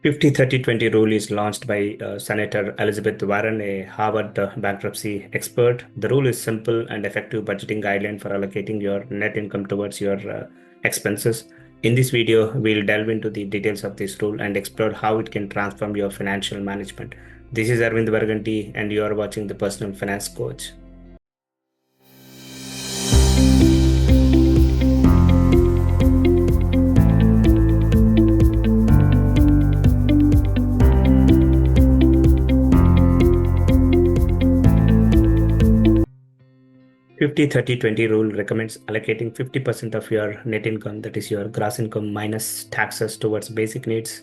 50-30-20 rule is launched by Senator Elizabeth Warren, a Harvard bankruptcy expert. The rule is simple and effective budgeting guideline for allocating your net income towards your expenses. In this video, we'll delve into the details of this rule and explore how it can transform your financial management. This is Arvind Varganti, and you are watching the Personal Finance Coach. 50-30-20 rule recommends allocating 50% of your net income, that is your gross income minus taxes, towards basic needs,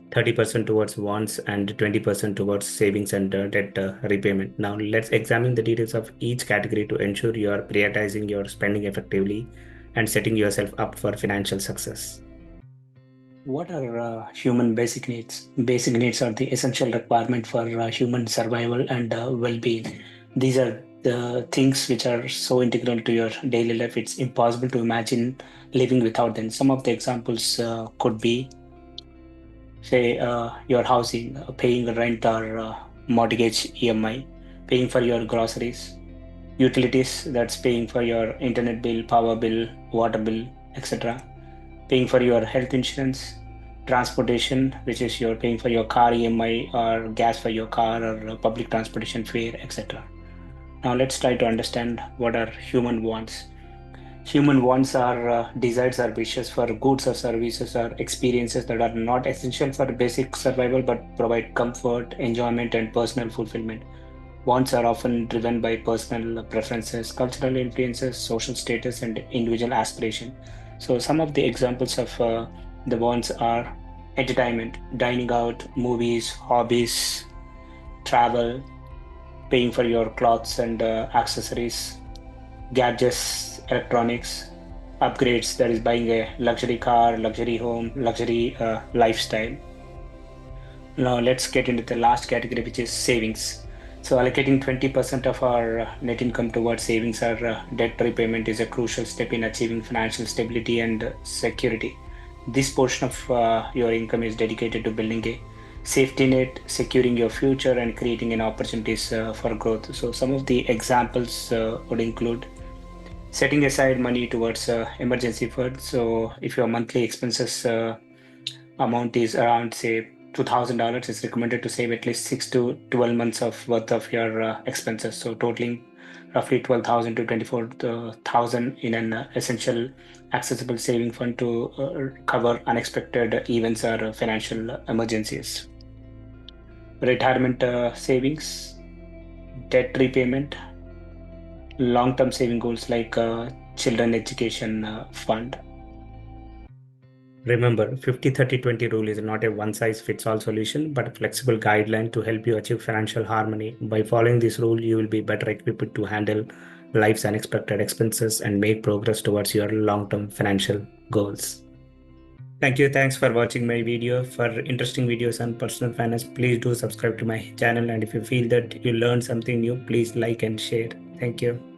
30% towards wants, and 20% towards savings and debt repayment. Now, let's examine the details of each category to ensure you are prioritizing your spending effectively and setting yourself up for financial success. What are human basic needs? Basic needs are the essential requirement for human survival and well-being. These are the things which are so integral to your daily life. It's impossible to imagine living without them. Some of the examples could be, say, your housing, paying rent or mortgage EMI, paying for your groceries, utilities, that's paying for your internet bill, power bill, water bill, etc. Paying for your health insurance, transportation, which is you're paying for your car EMI or gas for your car or public transportation fare, etc. Now let's try to understand what are human wants. Human wants are desires or wishes for goods or services or experiences that are not essential for basic survival but provide comfort, enjoyment, and personal fulfillment. Wants are often driven by personal preferences, cultural influences, social status, and individual aspiration. So, some of the examples of the wants are entertainment, dining out, movies, hobbies, travel, paying for your clothes and accessories, gadgets, electronics, upgrades, that is buying a luxury car, luxury home, luxury lifestyle. Now, let's get into the last category, which is savings. So allocating 20% of our net income towards savings or debt repayment is a crucial step in achieving financial stability and security. This portion of your income is dedicated to building a safety net, securing your future, and creating an opportunities for growth. So some of the examples would include setting aside money towards emergency funds. So if your monthly expenses amount is around, say, $2,000, it's recommended to save at least 6 to 12 months of worth of your expenses. So totaling roughly 12,000 to 24,000 in an essential accessible saving fund to cover unexpected events or financial emergencies. Retirement savings, debt repayment, long-term saving goals like children education fund. Remember, 50-30-20 rule is not a one-size-fits-all solution, but a flexible guideline to help you achieve financial harmony. By following this rule, you will be better equipped to handle life's unexpected expenses and make progress towards your long-term financial goals. Thank you. Thanks for watching my video. For interesting videos on personal finance, please do subscribe to my channel. And if you feel that you learned something new, please like and share. Thank you.